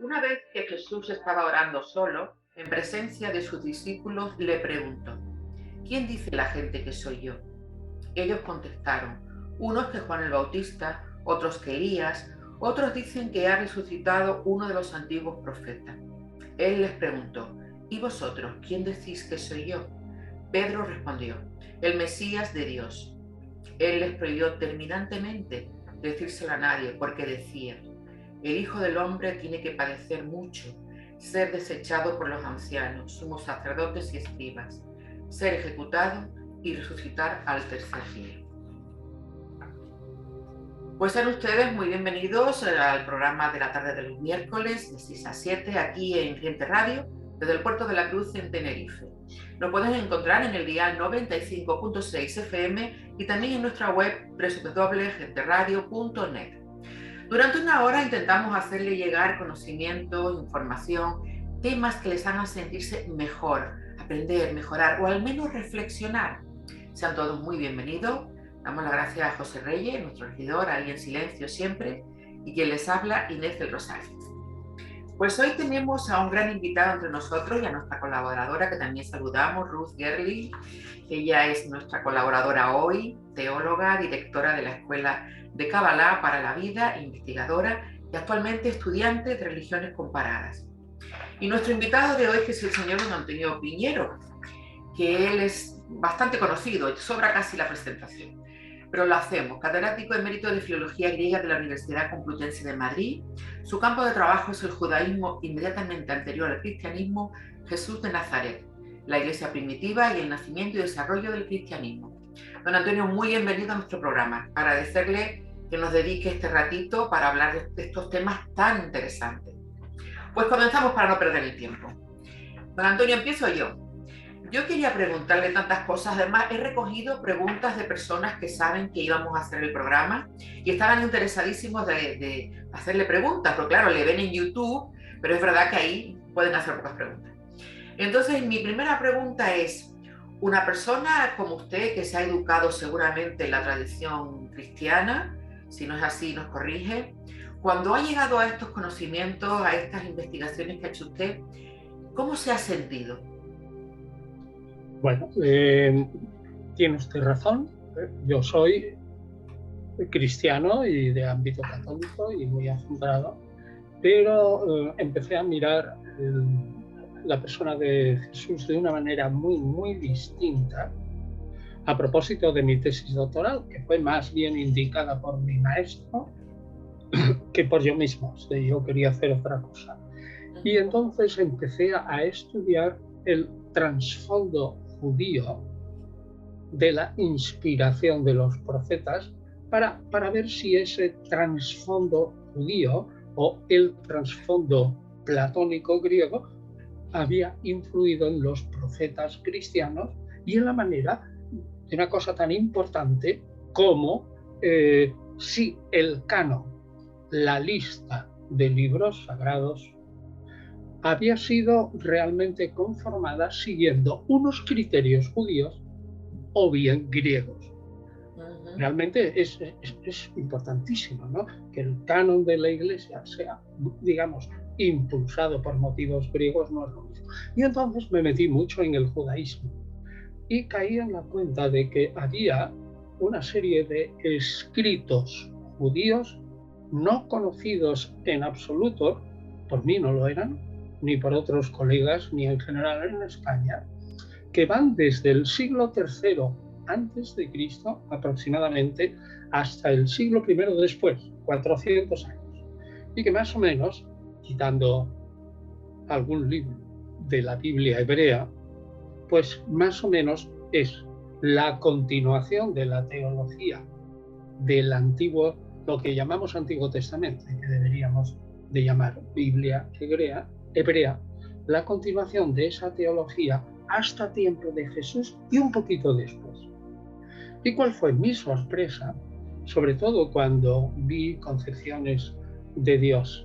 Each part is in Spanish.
Una vez que Jesús estaba orando solo, en presencia de sus discípulos, le preguntó: ¿Quién dice la gente que soy yo? Ellos contestaron: unos que Juan el Bautista, otros que Elías, otros dicen que ha resucitado uno de los antiguos profetas. Él les preguntó: ¿Y vosotros, quién decís que soy yo? Pedro respondió: el Mesías de Dios. Él les prohibió terminantemente decírselo a nadie, porque decía: el Hijo del Hombre tiene que padecer mucho, ser desechado por los ancianos, sumos sacerdotes y escribas, ser ejecutado y resucitar al tercer día. Pues sean ustedes muy bienvenidos al programa de la tarde de los miércoles de 6 a 7 aquí en Gente Radio, desde el Puerto de la Cruz en Tenerife. Nos pueden encontrar en el dial 95.6 FM y también en nuestra web www.genteradio.net. Durante una hora intentamos hacerle llegar conocimiento, información, temas que les hagan sentirse mejor, aprender, mejorar o al menos reflexionar. Sean todos muy bienvenidos. Damos las gracias a José Reyes, nuestro regidor, ahí en silencio siempre, y quien les habla, Inés del Rosario. Pues hoy tenemos a un gran invitado entre nosotros y a nuestra colaboradora que también saludamos, Ruth Gerli. Ella es nuestra colaboradora hoy, teóloga, directora de la Escuela de Kabbalah para la Vida, investigadora y actualmente estudiante de religiones comparadas. Y nuestro invitado de hoy que es el señor don Antonio Piñero, que él es bastante conocido, sobra casi la presentación. Pero lo hacemos, catedrático emérito de Filología Griega de la Universidad Complutense de Madrid. Su campo de trabajo es el judaísmo inmediatamente anterior al cristianismo, Jesús de Nazaret, la iglesia primitiva y el nacimiento y desarrollo del cristianismo. Don Antonio, muy bienvenido a nuestro programa. Agradecerle que nos dedique este ratito para hablar de estos temas tan interesantes. Pues comenzamos para no perder el tiempo. Don Antonio, empiezo yo. Yo quería preguntarle tantas cosas, además he recogido preguntas de personas que saben que íbamos a hacer el programa y estaban interesadísimos de hacerle preguntas, porque claro, le ven en YouTube, pero es verdad que ahí pueden hacer pocas preguntas. Entonces, mi primera pregunta es, una persona como usted que se ha educado seguramente en la tradición cristiana, si no es así nos corrige, cuando ha llegado a estos conocimientos, a estas investigaciones que ha hecho usted, ¿cómo se ha sentido? Bueno, tiene usted razón. Yo soy cristiano y de ámbito católico y muy acentrado, pero empecé a mirar la persona de Jesús de una manera muy distinta a propósito de mi tesis doctoral, que fue más bien indicada por mi maestro que por yo mismo. Yo quería hacer otra cosa. Y entonces empecé a estudiar el trasfondo judío de la inspiración de los profetas para ver si ese trasfondo judío o el trasfondo platónico griego había influido en los profetas cristianos y en la manera de una cosa tan importante como si el canon, la lista de libros sagrados, había sido realmente conformada siguiendo unos criterios judíos o bien griegos. Realmente es importantísimo, ¿no?, que el canon de la Iglesia sea, digamos, impulsado por motivos griegos, no es lo mismo. Y entonces me metí mucho en el judaísmo y caí en la cuenta de que había una serie de escritos judíos no conocidos en absoluto, por mí no lo eran, ni por otros colegas, ni en general en España, que van desde el siglo III antes de Cristo aproximadamente hasta el siglo I después, 400 años, y que más o menos, quitando algún libro de la Biblia hebrea, pues más o menos es la continuación de la teología del antiguo, lo que llamamos Antiguo Testamento, que deberíamos de llamar Biblia hebrea, la continuación de esa teología hasta tiempo de Jesús y un poquito después. ¿Y cuál fue mi sorpresa? Sobre todo cuando vi concepciones de Dios,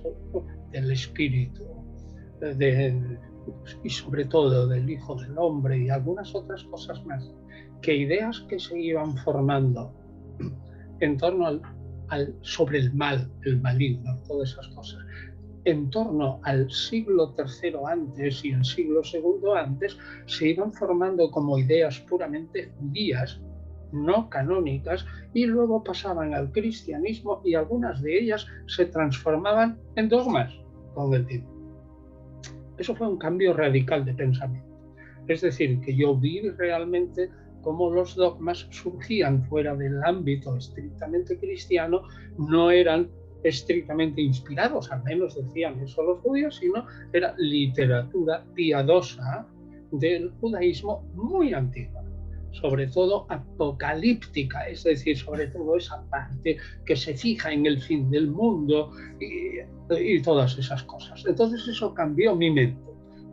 del Espíritu, y sobre todo del Hijo del Hombre y algunas otras cosas más, que ideas que se iban formando en torno sobre el mal, el maligno, todas esas cosas, en torno al siglo III antes y el siglo II antes, se iban formando como ideas puramente judías, no canónicas, y luego pasaban al cristianismo y algunas de ellas se transformaban en dogmas con el tiempo. Eso fue un cambio radical de pensamiento. Es decir, que yo vi realmente cómo los dogmas surgían fuera del ámbito estrictamente cristiano, no eran estrictamente inspirados, al menos decían eso los judíos, sino era literatura piadosa del judaísmo muy antigua, sobre todo apocalíptica, es decir, sobre todo esa parte que se fija en el fin del mundo y todas esas cosas. Entonces eso cambió mi mente.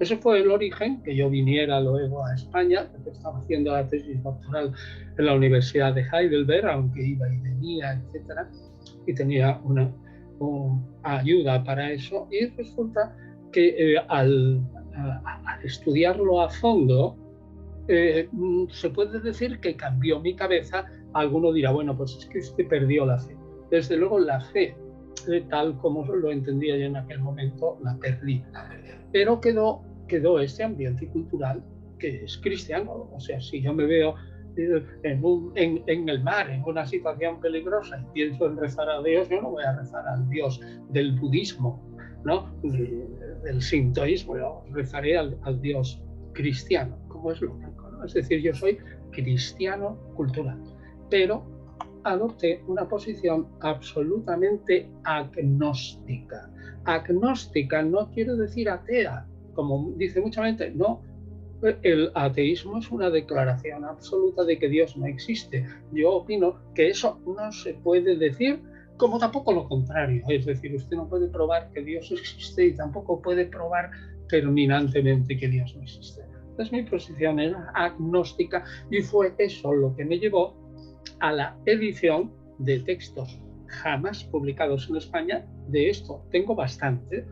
Ese fue el origen que yo viniera luego a España, porque estaba haciendo la tesis doctoral en la Universidad de Heidelberg, aunque iba y venía, etcétera, y tenía una ayuda para eso. Y resulta que al estudiarlo a fondo, se puede decir que cambió mi cabeza. Alguno dirá, bueno, pues es que usted perdió la fe. Desde luego la fe, tal como lo entendía yo en aquel momento, la perdí. Pero quedó este ambiente cultural que es cristiano. O sea, si yo me veo en el mar, en una situación peligrosa y pienso en rezar a Dios, yo no voy a rezar al Dios del budismo, ¿no? Del sintoísmo, yo rezaré al Dios cristiano, como es lógico, ¿no? Es decir, yo soy cristiano cultural, pero adopté una posición absolutamente agnóstica. Agnóstica no quiere decir atea, como dice mucha gente, no. El ateísmo es una declaración absoluta de que Dios no existe. Yo opino que eso no se puede decir, como tampoco lo contrario. Es decir, usted no puede probar que Dios existe y tampoco puede probar terminantemente que Dios no existe. Entonces mi posición era agnóstica y fue eso lo que me llevó a la edición de textos jamás publicados en España. De esto tengo bastante,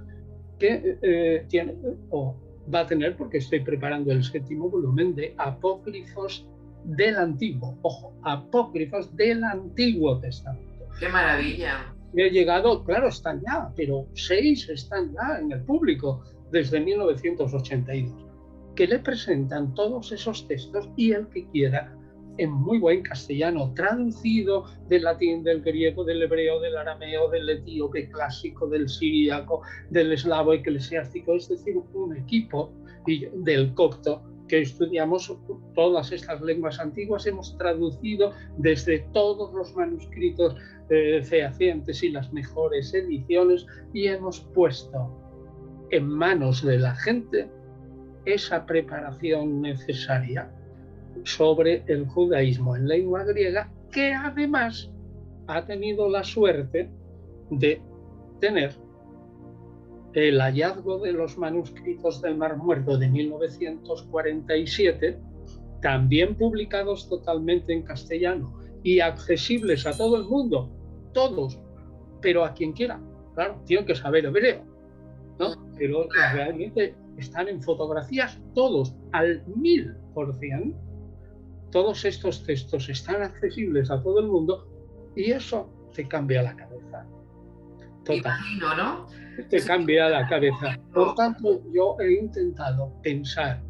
que tiene o va a tener, porque estoy preparando el 7º volumen de apócrifos del Antiguo. Ojo, apócrifos del Antiguo Testamento. ¡Qué maravilla! Me he llegado, claro, están ya, pero 6 están ya en el público desde 1982, que le presentan todos esos textos, y el que quiera, en muy buen castellano, traducido del latín, del griego, del hebreo, del arameo, del etíope clásico, del siríaco, del eslavo eclesiástico, es decir, un equipo, y del copto, que estudiamos todas estas lenguas antiguas, hemos traducido desde todos los manuscritos fehacientes y las mejores ediciones, y hemos puesto en manos de la gente esa preparación necesaria sobre el judaísmo en lengua griega, que además ha tenido la suerte de tener el hallazgo de los manuscritos del Mar Muerto de 1947, también publicados totalmente en castellano y accesibles a todo el mundo, todos, pero a quien quiera. Claro, tienen que saber hebreo, ¿no? Pero realmente están en fotografías todos al 1000%. Todos estos textos están accesibles a todo el mundo, y eso te cambia la cabeza. Total. Imagino, ¿no? Te cambia la cabeza. Por tanto, yo he intentado pensar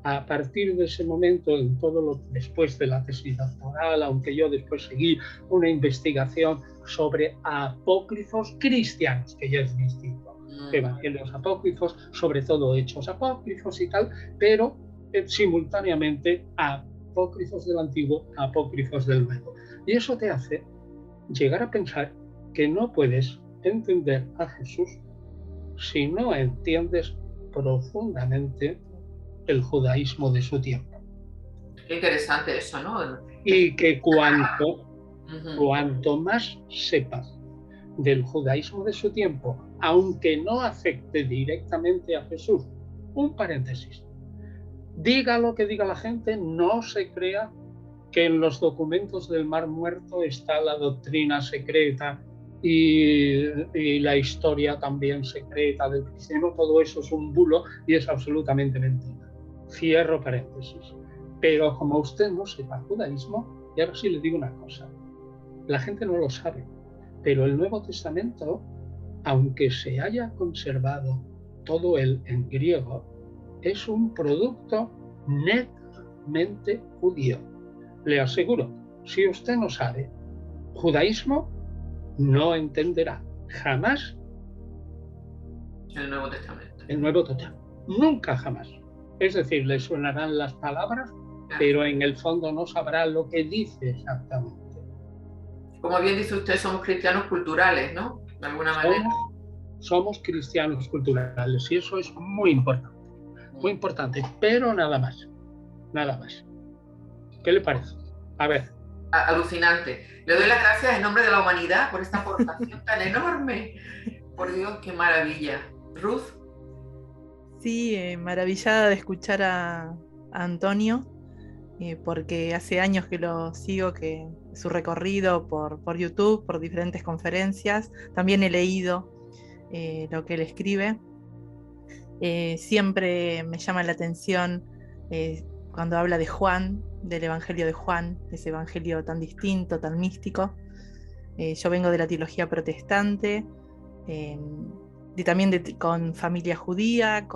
a partir de ese momento en todo lo después de la tesis doctoral, aunque yo después seguí una investigación sobre apócrifos cristianos, que ya es distinto. Evangelios apócrifos, sobre todo hechos apócrifos y tal, pero simultáneamente apócrifos del Antiguo, apócrifos del Nuevo. Y eso te hace llegar a pensar que no puedes entender a Jesús si no entiendes profundamente el judaísmo de su tiempo. Qué interesante eso, ¿no? Y que cuanto más sepas del judaísmo de su tiempo, aunque no afecte directamente a Jesús, un paréntesis, diga lo que diga la gente, no se crea que en los documentos del Mar Muerto está la doctrina secreta y la historia también secreta del cristianismo. Todo eso es un bulo y es absolutamente mentira. Cierro paréntesis. Pero como usted no sepa judaísmo, y ahora sí le digo una cosa, la gente no lo sabe, pero el Nuevo Testamento aunque se haya conservado todo él en griego, es un producto netamente judío. Le aseguro, si usted no sabe judaísmo, no entenderá jamás El Nuevo Testamento. el Nuevo Testamento. Nunca jamás. Es decir, le sonarán las palabras, pero en el fondo no sabrá lo que dice exactamente. Como bien dice usted, somos cristianos culturales, ¿no? De alguna manera. Somos cristianos culturales y eso es muy importante, pero nada más, nada más. ¿Qué le parece? A ver. Alucinante. Le doy las gracias en nombre de la humanidad por esta aportación tan enorme. Por Dios, qué maravilla. Ruth. Sí, maravillada de escuchar a Antonio, porque hace años que lo sigo, que su recorrido por YouTube, por diferentes conferencias, también he leído lo que él escribe. Siempre me llama la atención cuando habla de Juan, del Evangelio de Juan, ese Evangelio tan distinto, tan místico. Yo vengo de la teología protestante, también con familia judía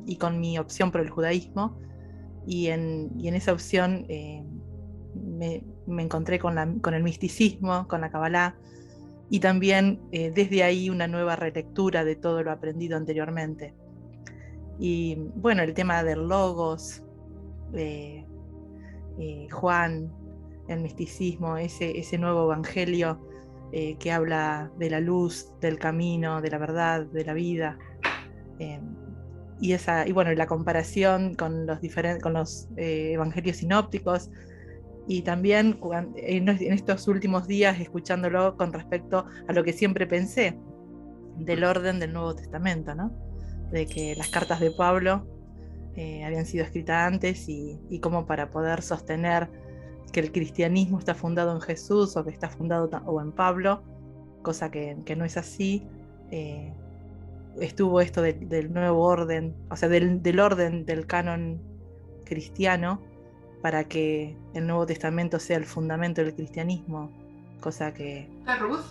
y con mi opción por el judaísmo, y en esa opción me encontré con el misticismo, con la Kabbalah, y también desde ahí una nueva relectura de todo lo aprendido anteriormente. Y bueno, el tema del logos, Juan, el misticismo, ese nuevo evangelio que habla de la luz, del camino, de la verdad, de la vida, y bueno, la comparación con los evangelios sinópticos, y también en estos últimos días escuchándolo con respecto a lo que siempre pensé del orden del Nuevo Testamento, ¿no? De que las cartas de Pablo habían sido escritas antes, y cómo para poder sostener que el cristianismo está fundado en Jesús o que está fundado o en Pablo, cosa que no es así, estuvo esto del nuevo orden, o sea, del orden del canon cristiano, para que el Nuevo Testamento sea el fundamento del cristianismo, cosa que Ruth,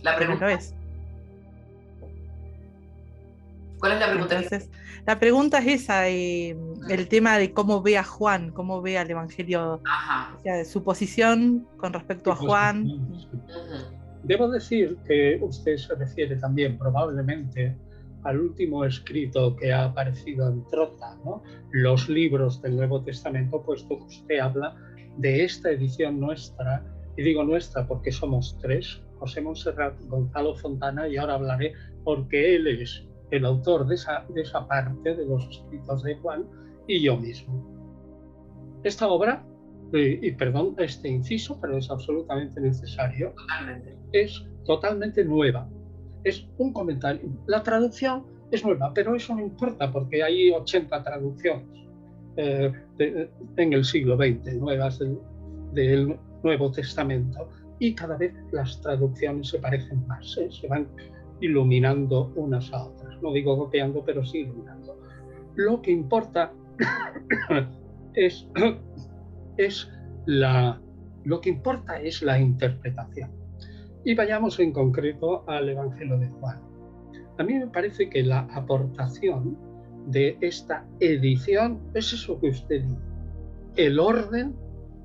la pregunta no lo es. ¿Cuál es la pregunta? Entonces, la pregunta es esa, el tema de cómo ve a Juan, cómo ve al Evangelio, o sea, de su posición con respecto a Juan. Debo decir que usted se refiere también probablemente al último escrito que ha aparecido en Trotta, ¿no? Los libros del Nuevo Testamento, puesto que usted habla de esta edición nuestra, y digo nuestra porque somos tres, José Montserrat, Gonzalo Fontana, y ahora hablaré porque él es el autor de esa parte de los escritos de Juan, y yo mismo. Esta obra, y perdón este inciso, pero es absolutamente necesario, es totalmente nueva. Es un comentario. La traducción es nueva, pero eso no importa porque hay 80 traducciones en el siglo XX, nuevas del Nuevo Testamento, y cada vez las traducciones se parecen más, se van iluminando unas a otras. No digo copiando, pero sí iluminando. Lo que importa lo que importa es la interpretación. Y vayamos en concreto al Evangelio de Juan. A mí me parece que la aportación de esta edición es eso que usted dice, el orden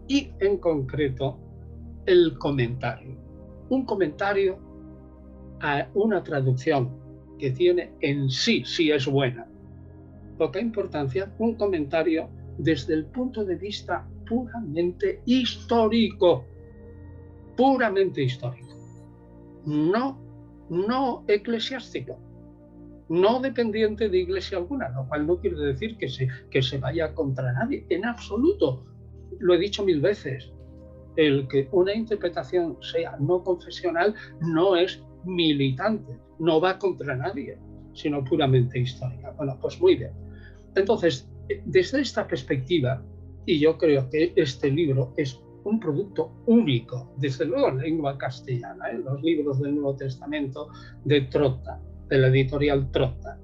y en concreto el comentario. Un comentario a una traducción que tiene en sí, si es buena, poca importancia, un comentario desde el punto de vista puramente histórico, no eclesiástico, no dependiente de iglesia alguna, lo cual no quiere decir que se vaya contra nadie, en absoluto. Lo he dicho 1000 veces, el que una interpretación sea no confesional no es militante, no va contra nadie, sino puramente histórica. Bueno, pues muy bien. Entonces, desde esta perspectiva, y yo creo que este libro es un producto único, desde luego en lengua castellana, los libros del Nuevo Testamento de Trotta, de la editorial Trotta.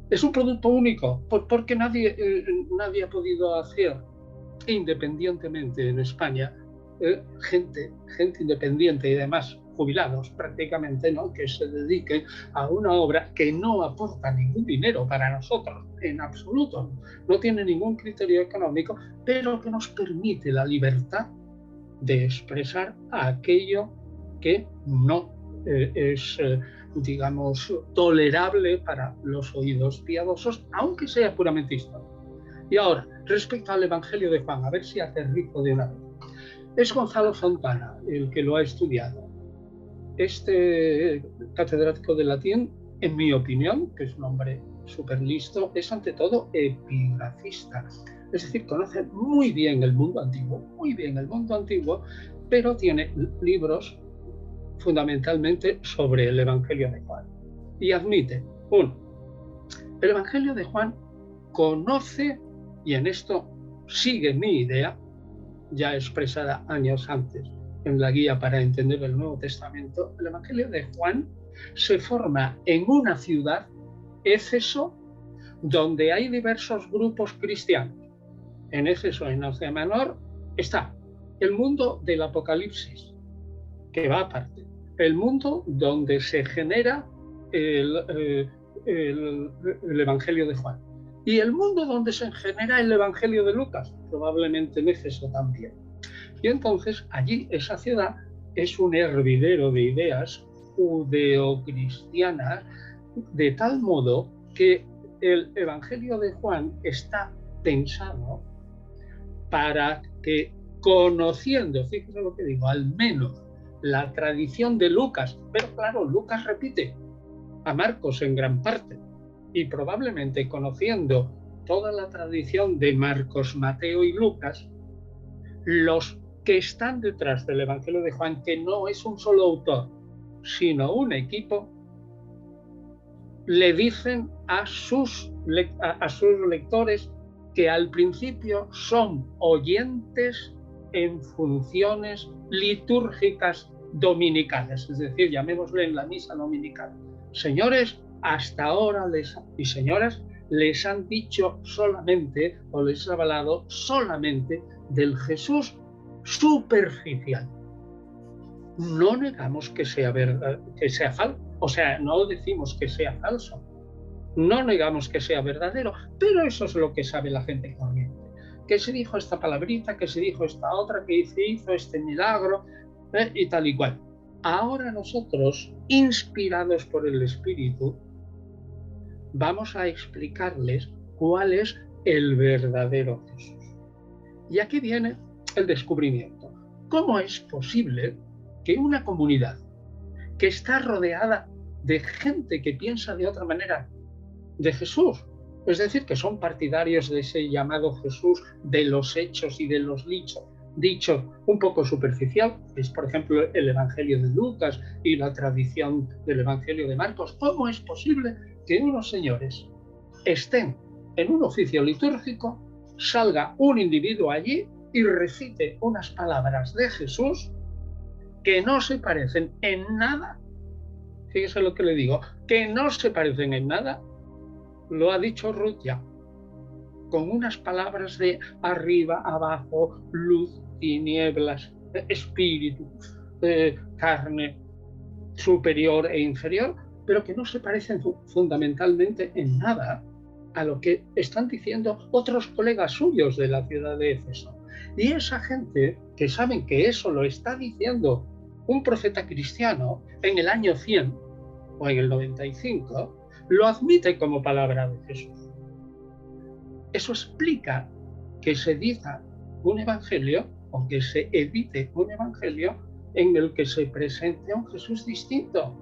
Es un producto único, porque nadie ha podido hacer independientemente en España, gente independiente y además jubilados prácticamente, ¿no?, que se dediquen a una obra que no aporta ningún dinero para nosotros, en absoluto, no tiene ningún criterio económico, pero que nos permite la libertad de expresar aquello que no es, digamos, tolerable para los oídos piadosos, aunque sea puramente histórico. Y ahora, respecto al Evangelio de Juan, a ver si aterrizo de una vez. Es Gonzalo Fontana el que lo ha estudiado. Este catedrático de latín, en mi opinión, que es un hombre súper listo, es ante todo epigrafista. Es decir, conoce muy bien el mundo antiguo, pero tiene libros fundamentalmente sobre el Evangelio de Juan. Y admite, el Evangelio de Juan conoce, y en esto sigue mi idea, ya expresada años antes en la guía para entender el Nuevo Testamento, el Evangelio de Juan se forma en una ciudad, Éfeso, donde hay diversos grupos cristianos. En Éfeso, en Asia Menor, está el mundo del Apocalipsis, que va aparte, el mundo donde se genera el Evangelio de Juan, y el mundo donde se genera el Evangelio de Lucas, probablemente en Éfeso también. Y entonces allí esa ciudad es un hervidero de ideas judeocristianas, de tal modo que el Evangelio de Juan está pensado para que, conociendo, fíjense lo que digo, al menos la tradición de Lucas, pero claro, Lucas repite a Marcos en gran parte, y probablemente conociendo toda la tradición de Marcos, Mateo y Lucas, los que están detrás del Evangelio de Juan, que no es un solo autor, sino un equipo, le dicen a sus lectores que al principio son oyentes en funciones litúrgicas dominicales, es decir, llamémosle en la misa dominical. Señores, hasta ahora y señoras, les han dicho solamente, o les ha hablado solamente del Jesús superficial. No negamos que sea verdad, que sea falso, o sea, no decimos que sea falso, no negamos que sea verdadero, pero eso es lo que sabe la gente corriente. Que se dijo esta palabrita, que se dijo esta otra, que se hizo este milagro, y tal y cual. Ahora nosotros, inspirados por el Espíritu, vamos a explicarles cuál es el verdadero Jesús. Y aquí viene el descubrimiento. ¿Cómo es posible que una comunidad que está rodeada de gente que piensa de otra manera de Jesús, es decir, que son partidarios de ese llamado Jesús de los hechos y de los dichos un poco superficial, es por ejemplo el Evangelio de Lucas y la tradición del Evangelio de Marcos, ¿cómo es posible que unos señores estén en un oficio litúrgico, salga un individuo allí y recite unas palabras de Jesús que no se parecen en nada? Fíjese lo que le digo, que no se parecen en nada, lo ha dicho Ruth ya, con unas palabras de arriba, abajo, luz, tinieblas, espíritu, carne, superior e inferior, pero que no se parecen fundamentalmente en nada a lo que están diciendo otros colegas suyos de la ciudad de Éfeso. Y esa gente que saben que eso lo está diciendo un profeta cristiano en el año 100 o en el 95, lo admite como palabra de Jesús. Eso explica que se diga un evangelio o que se edite un evangelio en el que se presente a un Jesús distinto.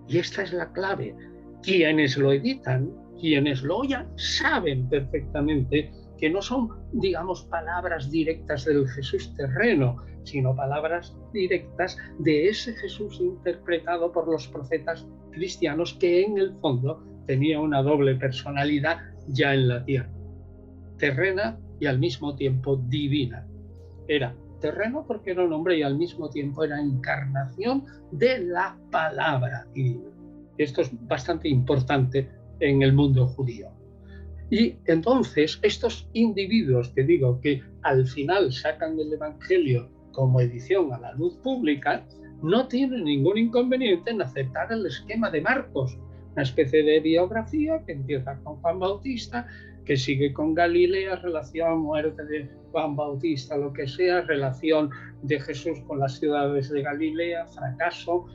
Y esta es la clave. Quienes lo editan, quienes lo oyan, saben perfectamente que no son, digamos, palabras directas del Jesús terreno, sino palabras directas de ese Jesús interpretado por los profetas cristianos, que en el fondo tenía una doble personalidad ya en la tierra, terrena y al mismo tiempo divina. Era terreno porque era un hombre y al mismo tiempo era encarnación de la palabra divina. Esto es bastante importante en el mundo judío. Y entonces estos individuos que digo que al final sacan el Evangelio como edición a la luz pública, no tiene ningún inconveniente en aceptar el esquema de Marcos, una especie de biografía que empieza con Juan Bautista, que sigue con Galilea, relación, muerte de Juan Bautista, lo que sea, relación de Jesús con las ciudades de Galilea, fracaso,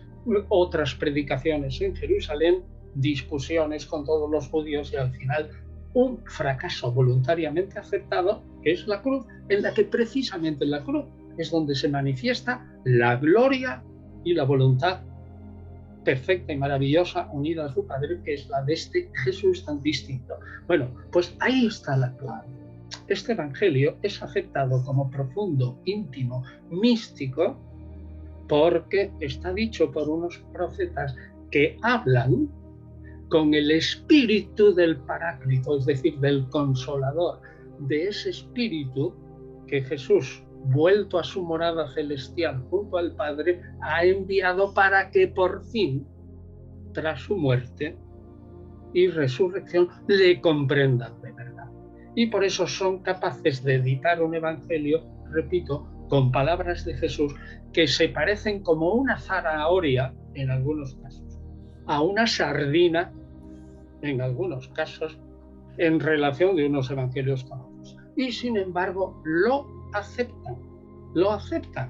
otras predicaciones en Jerusalén, discusiones con todos los judíos y al final un fracaso voluntariamente aceptado, que es la cruz, en la que precisamente en la cruz es donde se manifiesta la gloria y la voluntad perfecta y maravillosa unida a su Padre, que es la de este Jesús tan distinto. Bueno, pues ahí está la clave. Este Evangelio es aceptado como profundo, íntimo, místico, porque está dicho por unos profetas que hablan con el espíritu del Paráclito, es decir, del Consolador, de ese espíritu que Jesús, vuelto a su morada celestial junto al Padre, ha enviado para que por fin, tras su muerte y resurrección, le comprendan de verdad. Y por eso son capaces de editar un evangelio, repito, con palabras de Jesús que se parecen como una zanahoria en algunos casos, a una sardina en algunos casos, en relación de unos evangelios con otros. Y sin embargo lo aceptan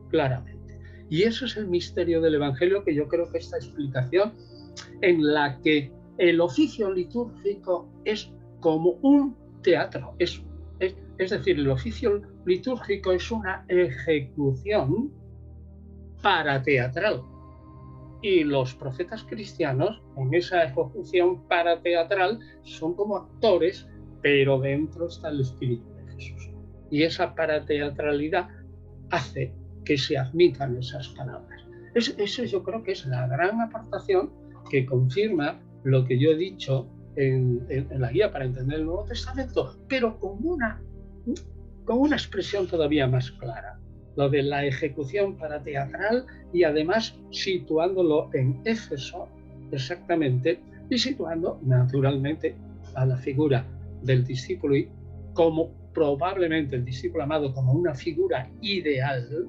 claramente. Y eso es el misterio del Evangelio, que yo creo que esta explicación en la que el oficio litúrgico es como un teatro, es decir, el oficio litúrgico es una ejecución parateatral. Y los profetas cristianos, en esa ejecución parateatral, son como actores, pero dentro está el Espíritu de Jesús. Y esa parateatralidad hace que se admitan esas palabras. Eso yo creo que es la gran aportación que confirma lo que yo he dicho en la guía para entender el Nuevo Testamento, pero con una expresión todavía más clara. Lo de la ejecución parateatral y además situándolo en Éfeso exactamente y situando naturalmente a la figura del discípulo y como probablemente el discípulo amado como una figura ideal,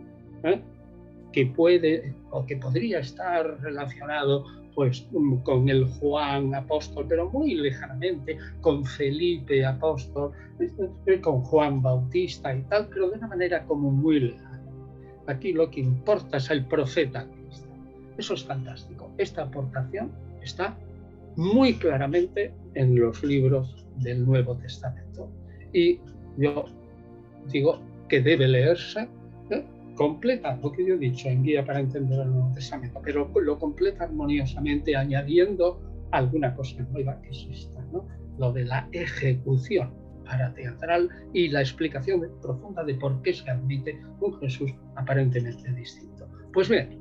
que puede o que podría estar relacionado pues con el Juan apóstol, pero muy lejanamente, con Felipe apóstol, con Juan Bautista y tal, pero de una manera como muy lejana. Aquí lo que importa es el profeta Cristo. Eso es fantástico. Esta aportación está muy claramente en los libros del Nuevo Testamento. Y yo digo que debe leerse completa, lo que yo he dicho en Guía para entender el Nuevo Testamento, pero lo completa armoniosamente añadiendo alguna cosa nueva que es esta, ¿no? Lo de la ejecución parateatral y la explicación profunda de por qué se admite un Jesús aparentemente distinto. Pues bien,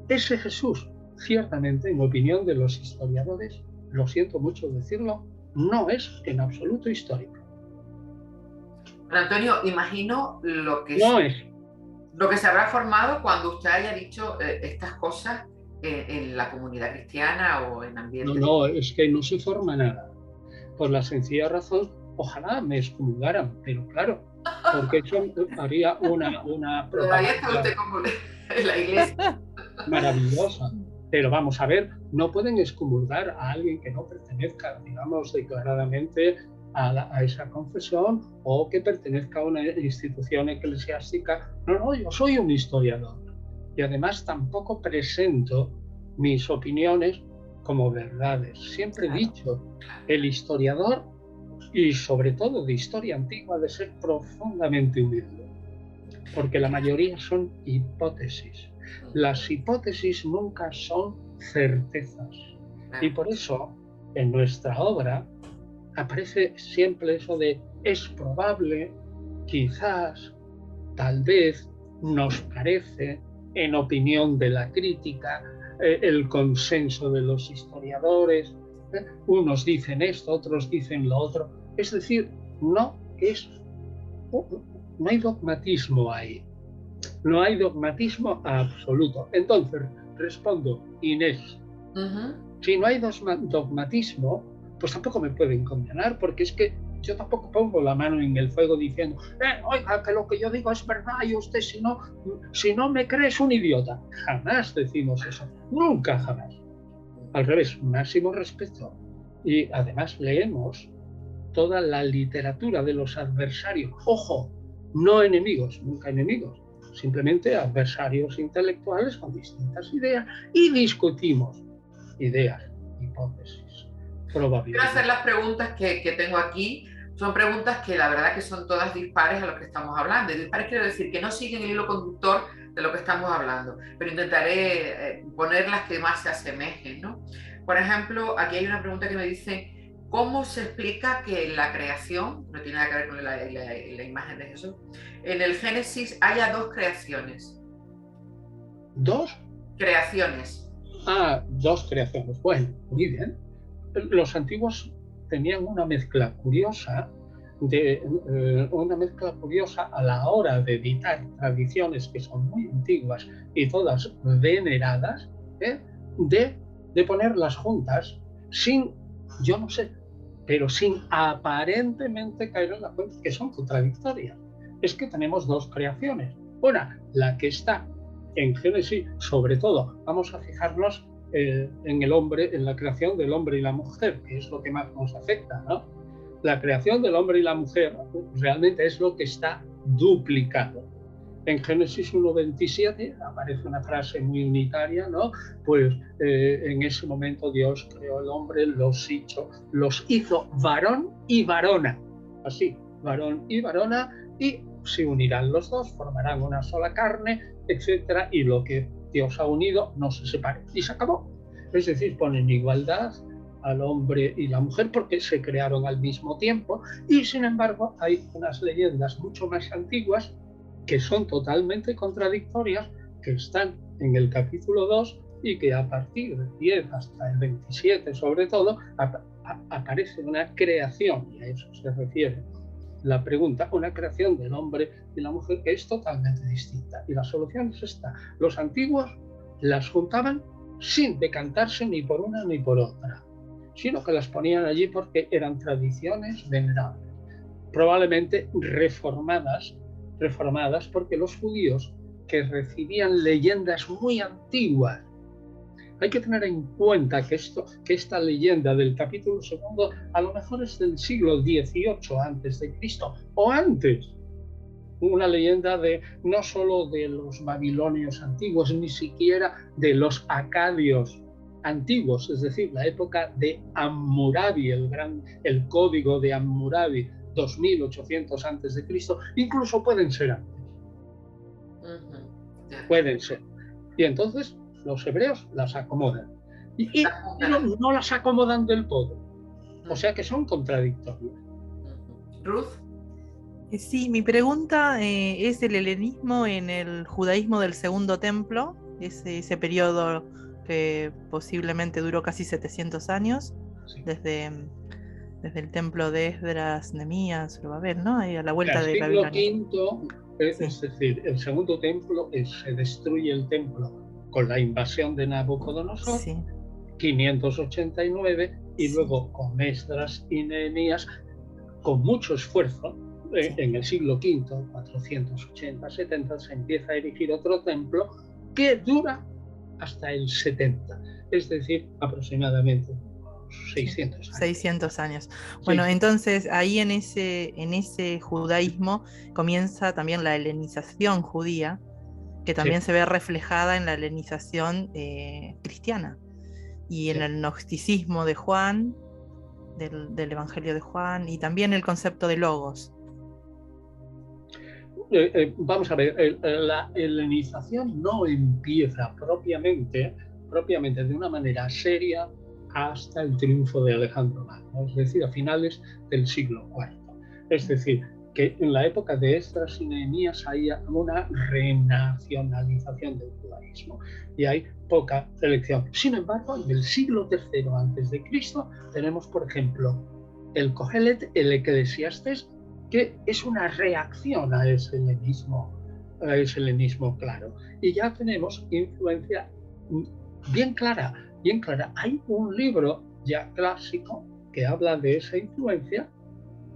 ese Jesús, ciertamente, en opinión de los historiadores, lo siento mucho decirlo, no es en absoluto histórico. Antonio, imagino lo que se habrá formado cuando usted haya dicho estas cosas en la comunidad cristiana o en ambientes... No, es que no se forma nada. Por la sencilla razón, ojalá me excomulgaran, pero claro, porque eso haría una Todavía está usted como en la iglesia. Maravillosa. Pero vamos a ver, no pueden excomulgar a alguien que no pertenezca, digamos, declaradamente a esa confesión o que pertenezca a una institución eclesiástica. No, yo soy un historiador y además tampoco presento mis opiniones como verdades. Siempre he dicho, el historiador, y sobre todo de historia antigua, de ser profundamente humilde, porque la mayoría son hipótesis. Las hipótesis nunca son certezas y por eso en nuestra obra aparece siempre eso de es probable, quizás, tal vez, nos parece, en opinión de la crítica, el consenso de los historiadores, unos dicen esto, otros dicen lo otro. Es decir, no hay dogmatismo ahí. No hay dogmatismo absoluto. Entonces, respondo, Inés, si no hay dogmatismo, pues tampoco me pueden condenar, porque es que yo tampoco pongo la mano en el fuego diciendo, oiga, que lo que yo digo es verdad y usted si no me cree es un idiota. Jamás decimos eso, nunca jamás. Al revés, máximo respeto. Y además leemos toda la literatura de los adversarios. Ojo, no enemigos, nunca enemigos, simplemente adversarios intelectuales con distintas ideas y discutimos ideas, hipótesis, probabilidades. Quiero hacer las preguntas que tengo aquí. Son preguntas que la verdad que son todas dispares a lo que estamos hablando. Y dispares quiero decir que no siguen el hilo conductor de lo que estamos hablando, pero intentaré poner las que más se asemejen, ¿no? Por ejemplo, aquí hay una pregunta que me dice, ¿cómo se explica que en la creación, no tiene nada que ver con la imagen de Jesús, en el Génesis haya dos creaciones? ¿Dos? Creaciones. Dos creaciones. Bueno, muy bien. Los antiguos tenían una mezcla curiosa a la hora de editar tradiciones que son muy antiguas y todas veneradas, de ponerlas juntas sin, yo no sé, pero sin aparentemente caer en la cuenta que son contradictorias. Es que tenemos dos creaciones. Una, la que está en Génesis, sobre todo, vamos a fijarnos en el hombre, en la creación del hombre y la mujer, que es lo que más nos afecta, ¿no? La creación del hombre y la mujer realmente es lo que está duplicado. En Génesis 1:27 aparece una frase muy unitaria, ¿no? Pues en ese momento Dios creó al hombre, los hizo varón y varona, así, varón y varona, y se unirán los dos, formarán una sola carne, etcétera, y lo que Dios ha unido no se separe, y se acabó. Es decir, ponen igualdad al hombre y la mujer porque se crearon al mismo tiempo, y sin embargo hay unas leyendas mucho más antiguas que son totalmente contradictorias, que están en el capítulo 2 y que a partir del 10 hasta el 27 sobre todo aparece una creación, y a eso se refiere la pregunta, una creación del hombre y la mujer que es totalmente distinta. Y la solución es esta. Los antiguos las juntaban sin decantarse ni por una ni por otra, sino que las ponían allí porque eran tradiciones venerables, probablemente reformadas porque los judíos que recibían leyendas muy antiguas, hay que tener en cuenta que esta leyenda del capítulo 2 a lo mejor es del siglo XVIII antes de Cristo o antes, una leyenda no solo de los babilonios antiguos, ni siquiera de los acadios antiguos, es decir, la época de Hammurabi, el código de Hammurabi, 2800 antes de Cristo, incluso pueden ser antes. Pueden ser. Y entonces los hebreos las acomodan. Pero no las acomodan del todo. O sea que son contradictorias. Ruth. Sí, mi pregunta es el helenismo en el judaísmo del Segundo Templo, ese periodo que posiblemente duró casi 700 años, sí. desde el templo de Esdras, Nehemías, Zorobabel, ¿no? Ahí a la vuelta de Babilonia. El siglo V, es decir, el Segundo Templo, se destruye el templo con la invasión de Nabucodonosor, sí. 589, y sí. Luego con Esdras y Nehemías, con mucho esfuerzo, sí. En el siglo V, 480-70, se empieza a erigir otro templo que dura hasta el 70, es decir, aproximadamente 600 años. 600 años. Bueno, sí. Entonces ahí en ese judaísmo comienza también la helenización judía, que también sí. se ve reflejada en la helenización cristiana y en el gnosticismo de Juan, del Evangelio de Juan, y también el concepto de logos. Vamos a ver, la helenización no empieza propiamente de una manera seria hasta el triunfo de Alejandro Magno, es decir, a finales del siglo IV. Es decir, que en la época de Esdras y Nehemías hay una renacionalización del judaísmo y hay poca elección. Sin embargo, en el siglo III a.C. tenemos, por ejemplo, el Cohelet, el Eclesiastés, que es una reacción a ese helenismo claro. Y ya tenemos influencia bien clara. Hay un libro ya clásico que habla de esa influencia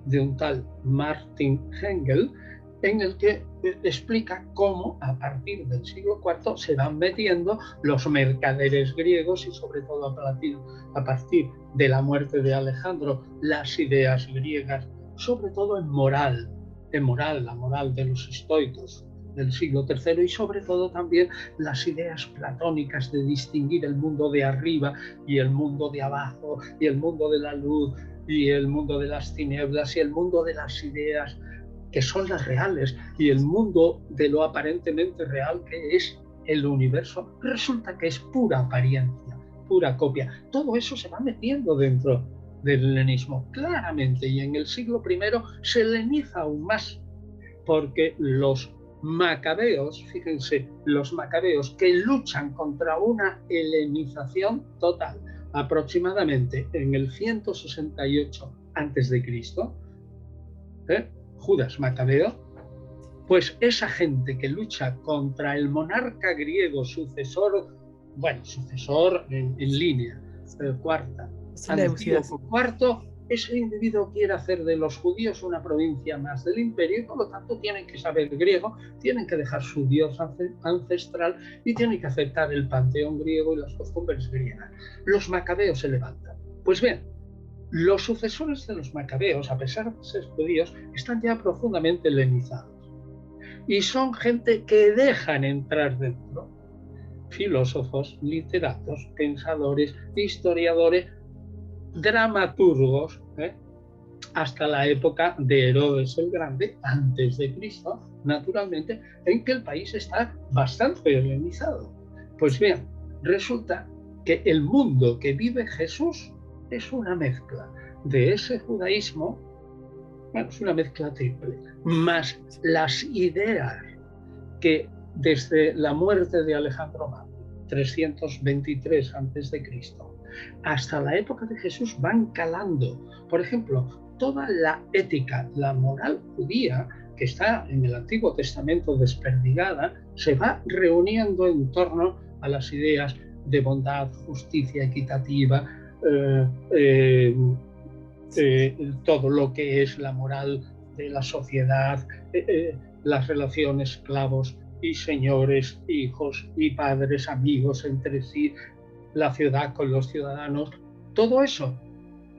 de un tal Martin Engel, en el que explica cómo a partir del siglo IV se van metiendo los mercaderes griegos y sobre todo a partir de la muerte de Alejandro, las ideas griegas, sobre todo en moral, la moral de los estoicos del siglo III y sobre todo también las ideas platónicas de distinguir el mundo de arriba y el mundo de abajo y el mundo de la luz y el mundo de las tinieblas y el mundo de las ideas que son las reales y el mundo de lo aparentemente real que es el universo, resulta que es pura apariencia, pura copia. Todo eso se va metiendo dentro del helenismo, claramente, y en el siglo I se heleniza aún más, porque los macabeos, fíjense, los macabeos que luchan contra una helenización total, aproximadamente en el 168 a.C., Judas Macabeo, pues esa gente que lucha contra el monarca griego sucesor en línea, cuarta, Antíoco IV, ese individuo quiere hacer de los judíos una provincia más del imperio y por lo tanto tienen que saber griego, tienen que dejar su dios ancestral y tienen que aceptar el panteón griego y las costumbres griegas. Los macabeos se levantan. Pues bien, los sucesores de los macabeos, a pesar de ser judíos, están ya profundamente helenizados y son gente que dejan entrar dentro filósofos, literatos, pensadores, historiadores, dramaturgos, hasta la época de Herodes el Grande, antes de Cristo, naturalmente, en que el país está bastante helenizado. Pues bien, resulta que el mundo que vive Jesús es una mezcla de ese judaísmo, es una mezcla triple, más las ideas que desde la muerte de Alejandro Magno, 323 a.C., hasta la época de Jesús van calando. Por ejemplo, toda la ética, la moral judía que está en el Antiguo Testamento desperdigada, se va reuniendo en torno a las ideas de bondad, justicia equitativa, todo lo que es la moral de la sociedad, las relaciones esclavos y señores, hijos y padres, amigos entre sí, la ciudad con los ciudadanos. Todo eso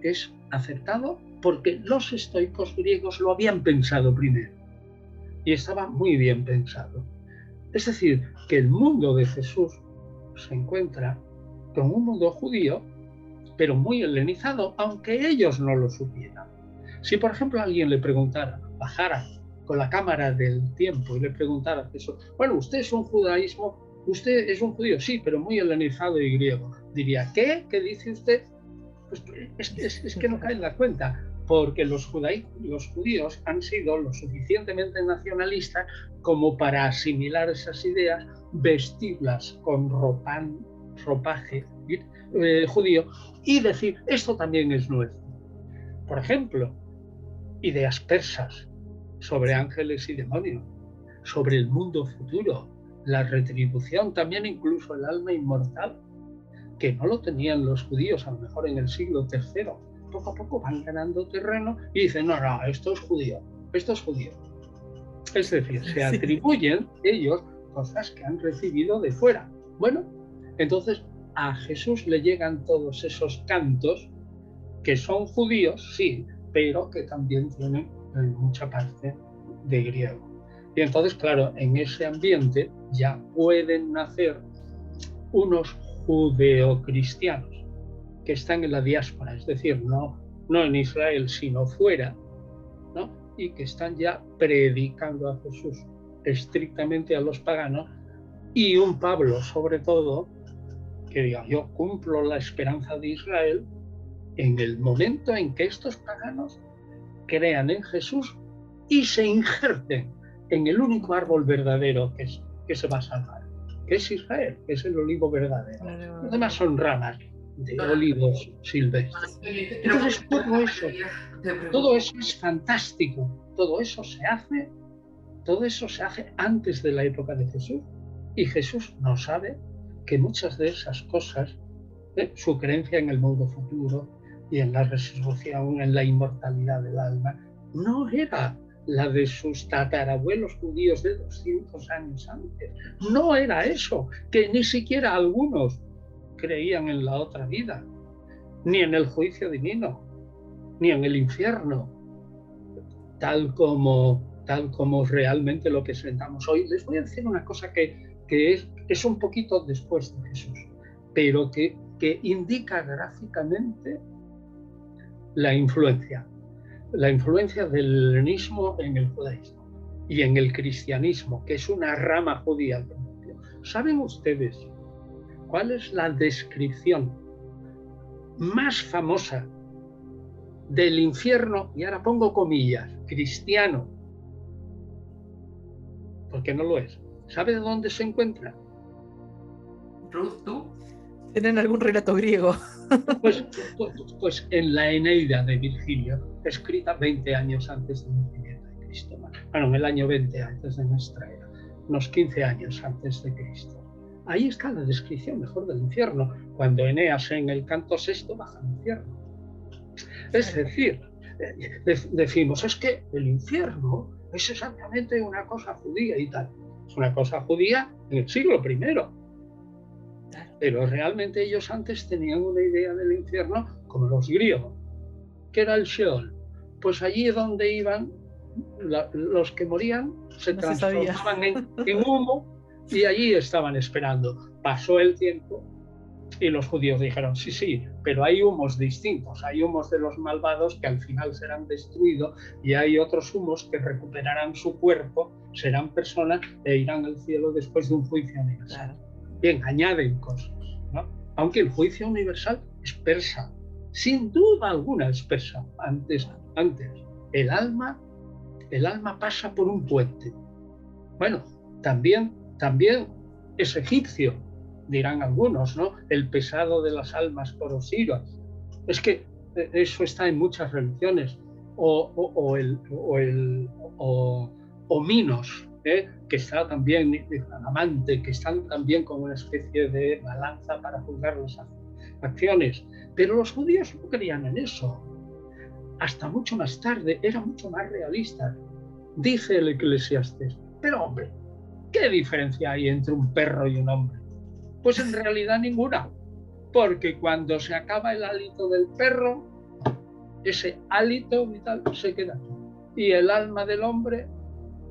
es aceptado porque los estoicos griegos lo habían pensado primero y estaba muy bien pensado. Es decir, que el mundo de Jesús se encuentra con un mundo judío, pero muy helenizado, aunque ellos no lo supieran. Si, por ejemplo, alguien le preguntara, bajara con la cámara del tiempo y le preguntara a Jesús, bueno, usted es un judaísmo, usted es un judío, sí, pero muy helenizado y griego. Diría, ¿qué? ¿Qué dice usted? Pues es que no cae en la cuenta, porque los judíos han sido lo suficientemente nacionalistas como para asimilar esas ideas, vestirlas con ropaje judío y decir, esto también es nuestro. Por ejemplo, ideas persas sobre ángeles y demonios, sobre el mundo futuro, la retribución, también incluso el alma inmortal, que no lo tenían los judíos a lo mejor en el siglo III. Poco a poco van ganando terreno y dicen, no, esto es judío, esto es judío. Es decir, se atribuyen ellos cosas que han recibido de fuera. Bueno, entonces a Jesús le llegan todos esos cantos que son judíos, sí, pero que también tienen mucha parte de griego. Y entonces, claro, en ese ambiente ya pueden nacer unos judeocristianos que están en la diáspora, es decir, no en Israel, sino fuera, ¿no? Y que están ya predicando a Jesús estrictamente a los paganos, y un Pablo, sobre todo, que diga, yo cumplo la esperanza de Israel en el momento en que estos paganos crean en Jesús y se injerten en el único árbol verdadero que se va a salvar, que es Israel, que es el olivo verdadero. Los demás son ramas de olivos silvestres. Entonces todo eso es fantástico, todo eso se hace antes de la época de Jesús, y Jesús no sabe que muchas de esas cosas, su creencia en el mundo futuro y en la resurrección, en la inmortalidad del alma, no era la de sus tatarabuelos judíos de 200 años antes. No era eso, que ni siquiera algunos creían en la otra vida, ni en el juicio divino, ni en el infierno, tal como realmente lo que sentamos hoy. Les voy a decir una cosa que es un poquito después de Jesús, pero que indica gráficamente la influencia del helenismo en el judaísmo y en el cristianismo, que es una rama judía al principio. ¿Saben ustedes cuál es la descripción más famosa del infierno, y ahora pongo comillas, cristiano? Porque no lo es. ¿Sabe de dónde se encuentra? Ruth, ¿tú? ¿Tienen algún relato griego? Pues en la Eneida de Virgilio, escrita 20 años antes del nacimiento de Cristo. Bueno, en el año 20 antes de nuestra era, unos 15 años antes de Cristo. Ahí está la descripción mejor del infierno, cuando Eneas en el canto sexto baja al infierno. Es decir, decimos, es que el infierno es exactamente una cosa judía y tal. Es una cosa judía en el siglo I. Pero realmente ellos antes tenían una idea del infierno como los griegos, que era el Sheol. Pues allí donde iban los que morían se transformaban en humo y allí estaban esperando. Pasó el tiempo y los judíos dijeron, sí, pero hay humos distintos. Hay humos de los malvados que al final serán destruidos y hay otros humos que recuperarán su cuerpo, serán personas e irán al cielo después de un juicio universal. Claro. Bien, añaden cosas, ¿no? Aunque el juicio universal es persa, sin duda alguna es persa. Antes el alma pasa por un puente. Bueno, también es egipcio, dirán algunos, ¿no? El pesado de las almas por Osiris. Es que eso está en muchas religiones. O Minos, que está también, Amante, que están también como una especie de balanza para juzgar las acciones. Pero los judíos no creían en eso. Hasta mucho más tarde, era mucho más realista. Dice el Eclesiastés, pero hombre, ¿qué diferencia hay entre un perro y un hombre? Pues en realidad ninguna, porque cuando se acaba el hálito del perro, ese hálito vital se queda aquí. Y el alma del hombre,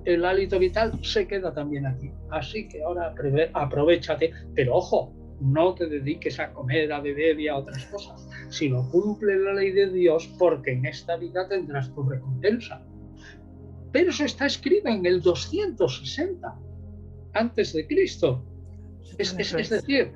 el hálito vital, se queda también aquí. Así que ahora aprovéchate, pero ojo, no te dediques a comer, a beber y a otras cosas, sino cumple la ley de Dios, porque en esta vida tendrás tu recompensa. Pero eso está escrito en el 260 antes de Cristo. Es decir,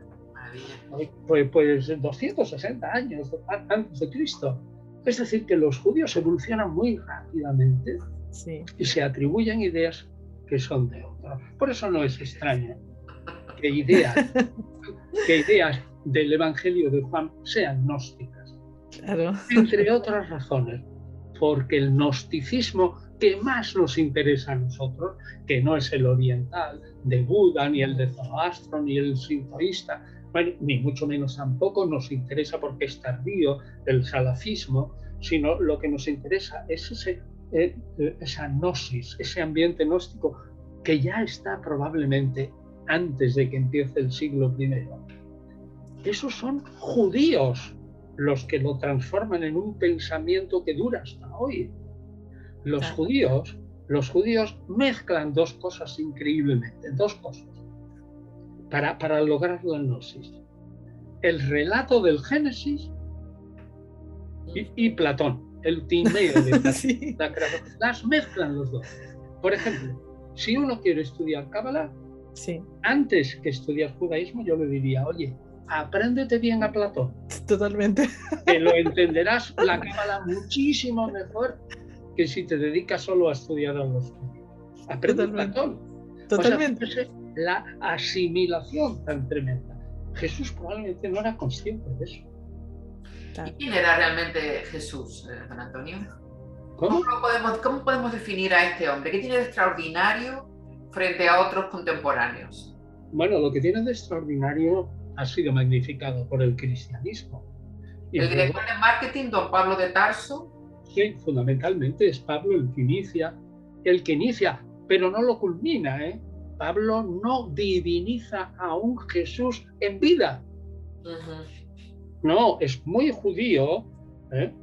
pues 260 años antes de Cristo. Es decir, que los judíos evolucionan muy rápidamente, sí, y se atribuyen ideas que son de otros. Por eso no es extraño que ideas del Evangelio de Juan sean gnósticas. Claro. Entre otras razones, porque el gnosticismo que más nos interesa a nosotros, que no es el oriental de Buda, ni el de Zoroastro, ni el sintoísta, bueno, ni mucho menos tampoco nos interesa porque es tardío el salafismo, sino lo que nos interesa es esa gnosis, ese ambiente gnóstico que ya está probablemente antes de que empiece el siglo I. Esos son judíos los que lo transforman en un pensamiento que dura hasta hoy. Los judíos mezclan dos cosas increíblemente, dos cosas, para lograr la gnosis. El relato del Génesis y Platón, el Timeo de Platón. Sí. Las mezclan los dos. Por ejemplo, si uno quiere estudiar Cábala, sí, antes que estudiar judaísmo, yo le diría, oye, apréndete bien a Platón. Totalmente. Que lo entenderás la Cábala muchísimo mejor que si te dedicas solo a estudiar a los judíos. Aprende Platón. Totalmente. O sea, la asimilación tan tremenda. Jesús probablemente no era consciente de eso. ¿Y quién era realmente Jesús, don Antonio? ¿Cómo podemos definir a este hombre? ¿Qué tiene de extraordinario frente a otros contemporáneos? Bueno, lo que tiene de extraordinario ha sido magnificado por el cristianismo. El director de marketing, don Pablo de Tarso. Sí, fundamentalmente es Pablo el que inicia, pero no lo culmina, ¿eh? Pablo no diviniza a un Jesús en vida. No, es muy judío, ¿eh?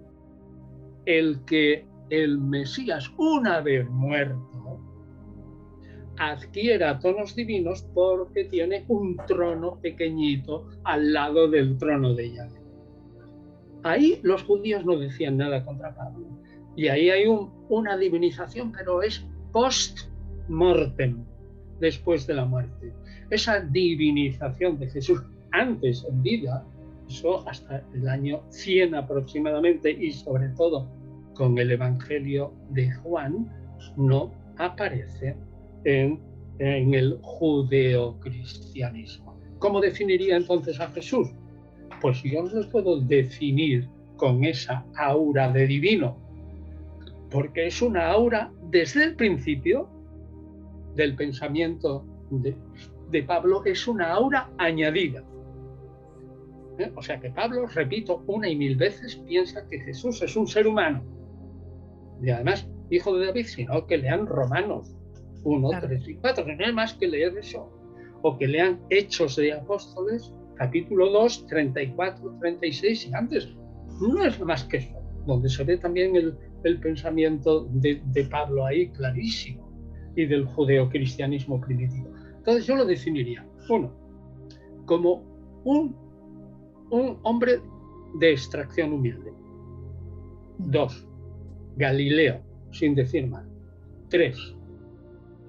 El que el Mesías, una vez muerto, adquiera tonos divinos porque tiene un trono pequeñito al lado del trono de Yahvé. Ahí los judíos no decían nada contra Pablo. Y ahí hay una divinización, pero es post-mortem, después de la muerte. Esa divinización de Jesús antes en vida, eso hasta el año 100 aproximadamente, y sobre todo con el Evangelio de Juan, no aparece en el judeocristianismo. ¿Cómo definiría entonces a Jesús? Pues yo no lo puedo definir con esa aura de divino, porque es una aura desde el principio del pensamiento de Pablo, es una aura añadida. O sea que Pablo, repito una y mil veces, piensa que Jesús es un ser humano. Y además, hijo de David, sino que lean Romanos 1, claro. 3 y 4, que no hay más que leer eso. O que lean Hechos de Apóstoles, capítulo 2, 34, 36 y antes. No es más que eso, donde se ve también el pensamiento de Pablo ahí clarísimo, y del judeocristianismo primitivo. Entonces yo lo definiría, uno, como un hombre de extracción humilde. 2, Galileo, sin decir más. 3,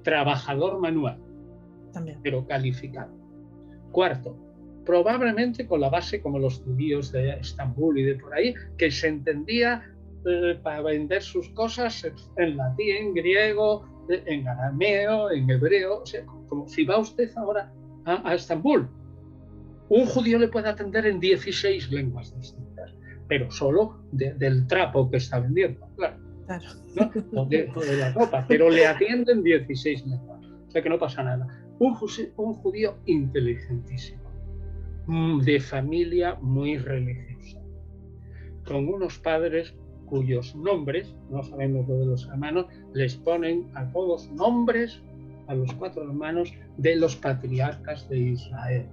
trabajador manual, también, pero calificado. 4, probablemente con la base como los judíos de Estambul y de por ahí, que se entendía para vender sus cosas en latín, en griego, en arameo, en hebreo. O sea, como si va usted ahora a Estambul, un judío le puede atender en 16 lenguas distintas, pero solo del trapo que está vendiendo, claro. ¿No? O de la ropa, pero le atienden 16 lenguas. O sea que no pasa nada. Un judío inteligentísimo, de familia muy religiosa, con unos padres cuyos nombres, no sabemos lo de los hermanos, les ponen a todos nombres, a los 4 hermanos, de los patriarcas de Israel.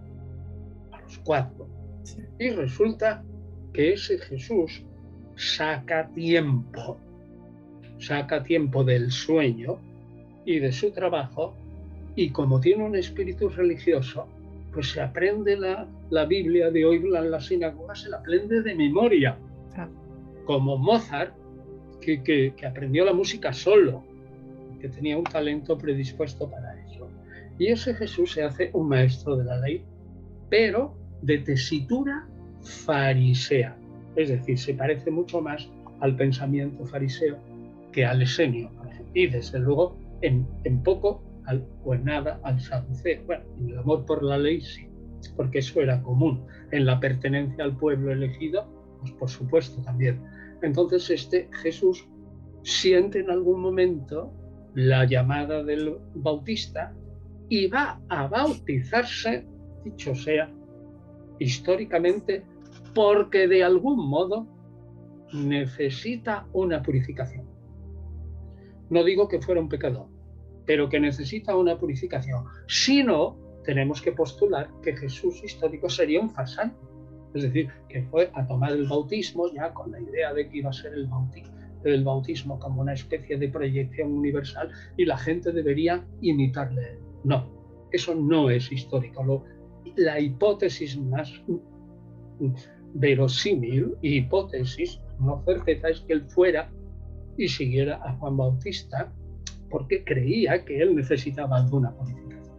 A los 4. Y resulta que ese Jesús saca tiempo del sueño y de su trabajo, y como tiene un espíritu religioso, pues se aprende la Biblia de hoy en la sinagoga, se la aprende de memoria. Como Mozart, que aprendió la música solo, que tenía un talento predispuesto para eso. Y ese Jesús se hace un maestro de la ley, pero de tesitura farisea. Es decir, se parece mucho más al pensamiento fariseo que al esenio, por ejemplo. Y desde luego, en poco o en nada al saduceo. Bueno, en el amor por la ley sí, porque eso era común. En la pertenencia al pueblo elegido, pues por supuesto también. Entonces este Jesús siente en algún momento la llamada del Bautista y va a bautizarse, dicho sea, históricamente, porque de algún modo necesita una purificación. No digo que fuera un pecador, pero que necesita una purificación. Si no, tenemos que postular que Jesús histórico sería un farsante. Es decir, que fue a tomar el bautismo ya con la idea de que iba a ser el bautismo como una especie de proyección universal y la gente debería imitarle. No, eso no es histórico. La hipótesis más verosímil, hipótesis, no certeza, es que él fuera y siguiera a Juan Bautista porque creía que él necesitaba alguna purificación.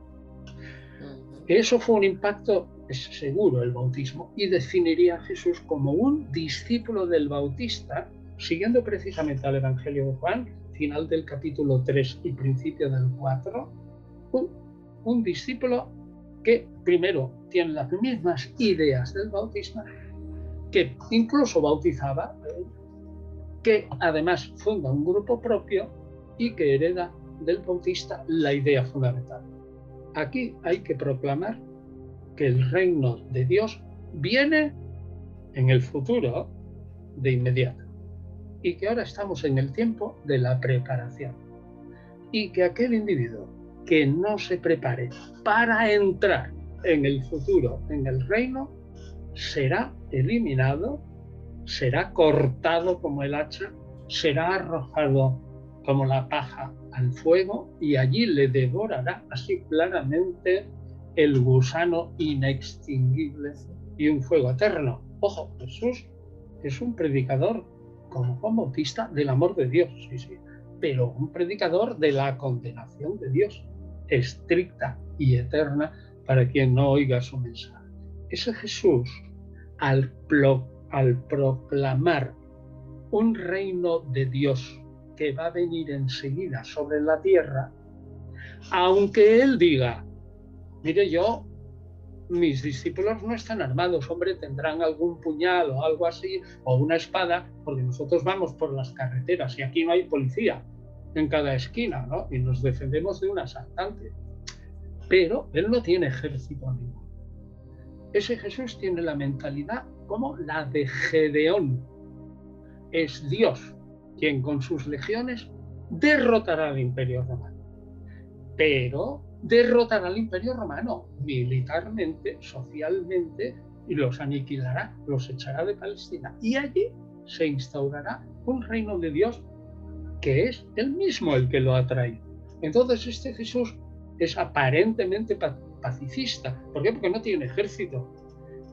Eso fue un impacto, es seguro, el bautismo, y definiría a Jesús como un discípulo del Bautista, siguiendo precisamente al Evangelio de Juan, final del capítulo 3 y principio del 4, un discípulo que primero tiene las mismas ideas del bautismo, que incluso bautizaba, que además funda un grupo propio y que hereda del Bautista la idea fundamental. Aquí hay que proclamar que el reino de Dios viene en el futuro de inmediato. y que ahora estamos en el tiempo de la preparación. Y que aquel individuo que no se prepare para entrar en el futuro, en el reino, será eliminado, será cortado como el hacha, será arrojado como la paja al fuego y allí le devorará así claramente el gusano inextinguible y un fuego eterno. Ojo, Jesús es un predicador como Juan Bautista del amor de Dios, sí, sí, pero un predicador de la condenación de Dios, estricta y eterna para quien no oiga su mensaje. Ese Jesús, al proclamar un reino de Dios que va a venir enseguida sobre la tierra, aunque él diga, mire, mis discípulos no están armados, hombre, tendrán algún puñal o algo así, o una espada, porque nosotros vamos por las carreteras y aquí no hay policía en cada esquina, ¿no? Y nos defendemos de un asaltante. Pero él no tiene ejército ninguno. Ese Jesús tiene la mentalidad como la de Gedeón. Es Dios quien con sus legiones derrotará al Imperio Romano. Pero derrotará al Imperio Romano militarmente, socialmente, y los aniquilará, los echará de Palestina. Y allí se instaurará un reino de Dios que es él mismo el que lo ha traído. Entonces este Jesús es aparentemente pacifista. ¿Por qué? Porque no tiene ejército,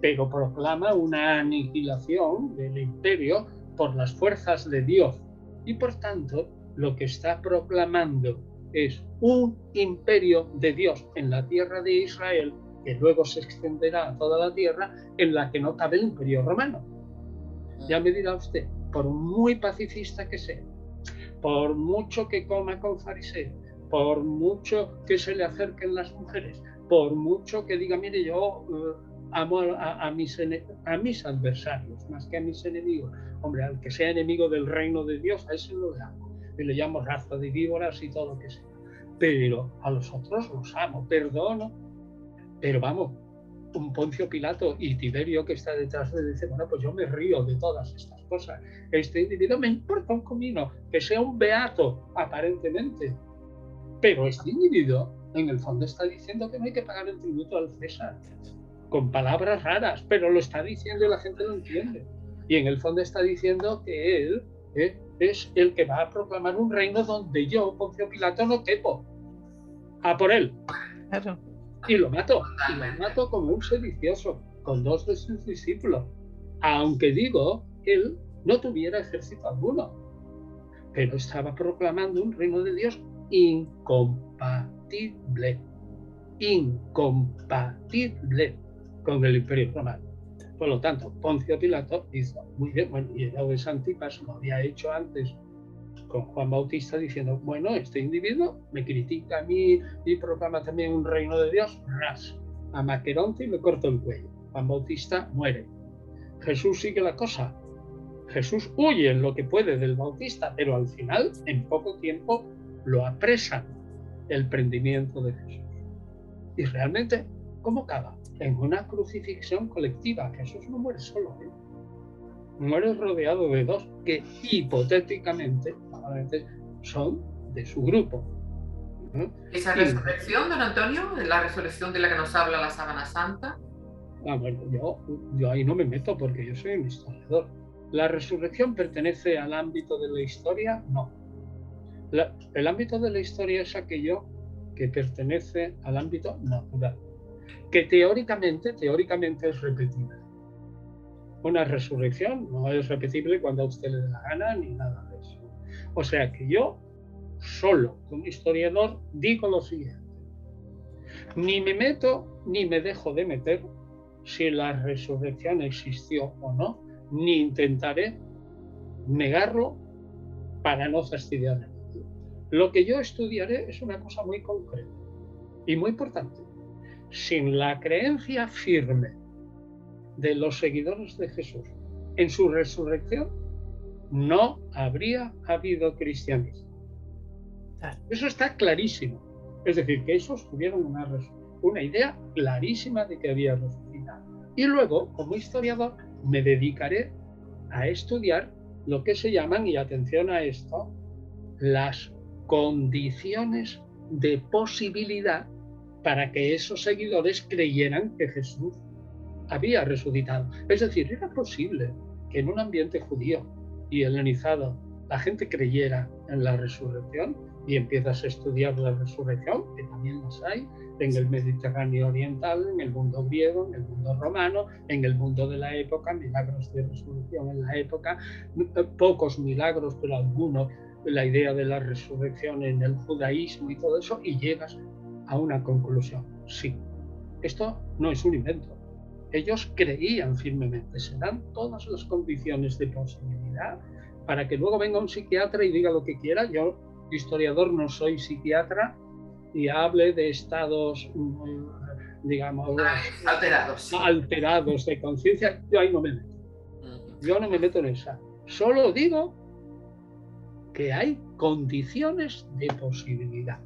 pero proclama una aniquilación del imperio por las fuerzas de Dios. Y por tanto, lo que está proclamando es un imperio de Dios en la tierra de Israel, que luego se extenderá a toda la tierra, en la que no cabe el imperio romano. Ya me dirá usted, por muy pacifista que sea, por mucho que coma con fariseos, por mucho que se le acerquen las mujeres, por mucho que diga, mire, yo amo a mis adversarios más que a mis enemigos. Hombre, al que sea enemigo del reino de Dios, a ese no le amo. Y le llamo raza de víboras y todo lo que sea. Pero a los otros los amo, perdono. Pero vamos, un Poncio Pilato y Tiberio que está detrás le dice, bueno, pues yo me río de todas estas cosas. Este individuo me importa un comino, que sea un beato, aparentemente. Pero este individuo, en el fondo, está diciendo que no hay que pagar el tributo al César. Con palabras raras, pero lo está diciendo y la gente lo entiende. Y en el fondo está diciendo que él es el que va a proclamar un reino donde yo, Poncio Pilato, no quepo. A por él. Claro. Y lo mato como un sedicioso, con 2 de sus discípulos. Aunque digo, él no tuviera ejército alguno, pero estaba proclamando un reino de Dios incompatible con el Imperio Romano. Por lo tanto, Poncio Pilato hizo muy bien, bueno, y Herodes Antipas lo había hecho antes con Juan Bautista diciendo, bueno, este individuo me critica a mí y proclama también un reino de Dios, ras, a Maqueronte y le corto el cuello. Juan Bautista muere. Jesús sigue la cosa. Jesús huye en lo que puede del Bautista, pero al final, en poco tiempo, lo apresan el prendimiento de Jesús. Y realmente, ¿cómo acaba? En una crucifixión colectiva. Jesús no muere solo, muere rodeado de 2 que hipotéticamente son de su grupo. ¿Esa resurrección, don Antonio? ¿La resurrección de la que nos habla la Sábana Santa? Bueno, yo ahí no me meto porque yo soy un historiador. ¿La resurrección pertenece al ámbito de la historia? No. El ámbito de la historia es aquello que pertenece al ámbito natural, que teóricamente es repetible. Una resurrección no es repetible cuando a usted le dé la gana ni nada de eso. O sea que yo, solo como historiador, digo lo siguiente. Ni me meto ni me dejo de meter si la resurrección existió o no, ni intentaré negarlo para no fastidiar a nadie. Lo que yo estudiaré es una cosa muy concreta y muy importante. Sin la creencia firme de los seguidores de Jesús en su resurrección, no habría habido cristianismo. Eso está clarísimo. Es decir, que esos tuvieron una idea clarísima de que había resucitado. Y luego, como historiador, me dedicaré a estudiar lo que se llaman, y atención a esto, las condiciones de posibilidad para que esos seguidores creyeran que Jesús había resucitado. Es decir, era posible que en un ambiente judío y helenizado la gente creyera en la resurrección, y empiezas a estudiar la resurrección, que también las hay, en el Mediterráneo oriental, en el mundo griego, en el mundo romano, en el mundo de la época, milagros de resurrección en la época, pocos milagros, pero algunos, la idea de la resurrección en el judaísmo y todo eso, y llegas a una conclusión. Sí, esto no es un invento. Ellos creían firmemente, se dan todas las condiciones de posibilidad para que luego venga un psiquiatra y diga lo que quiera. Yo, historiador, no soy psiquiatra, y hable de estados, digamos, alterados de conciencia. Yo ahí no me meto. Yo no me meto en esa. Solo digo que hay condiciones de posibilidad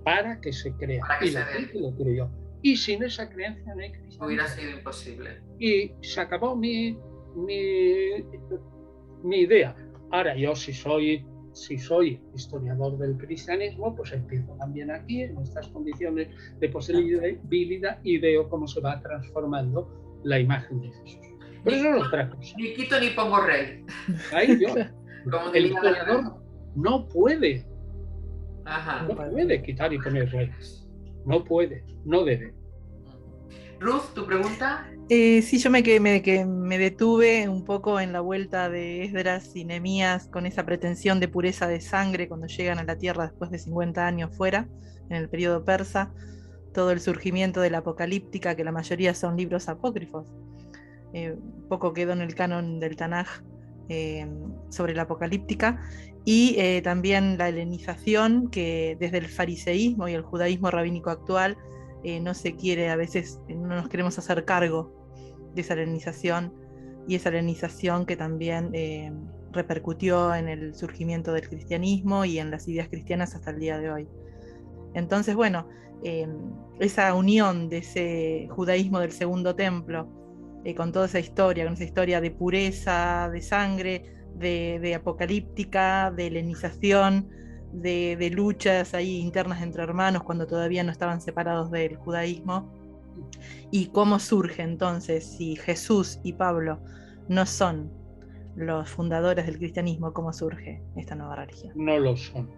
para que se crea. Y la gente lo creyó. Y sin esa creencia no hay cristianismo. Hubiera sido imposible. Y se acabó mi idea. Ahora, yo si soy historiador del cristianismo, pues empiezo también aquí, en estas condiciones de posibilidad, y veo cómo se va transformando la imagen de Jesús. Pero eso es otra cosa. Ni quito ni pongo rey. Ahí yo. El historiador no puede. No puede quitar y poner rey. No puede, no debe. Ruth, ¿tu pregunta? Sí, yo me detuve un poco en la vuelta de Esdras y Nehemías con esa pretensión de pureza de sangre cuando llegan a la tierra después de 50 años fuera, en el periodo persa, todo el surgimiento de la apocalíptica, que la mayoría son libros apócrifos. Poco quedó en el canon del Tanaj sobre la apocalíptica, y también la helenización, que desde el fariseísmo y el judaísmo rabínico actual no se quiere, a veces no nos queremos hacer cargo de esa helenización, y esa helenización que también repercutió en el surgimiento del cristianismo y en las ideas cristianas hasta el día de hoy. Entonces, bueno, esa unión de ese judaísmo del segundo templo con toda esa historia, con esa historia de pureza, de sangre, de apocalíptica, de helenización, de luchas ahí internas entre hermanos cuando todavía no estaban separados del judaísmo. ¿Y cómo surge entonces, si Jesús y Pablo no son los fundadores del cristianismo, cómo surge esta nueva religión? No lo son.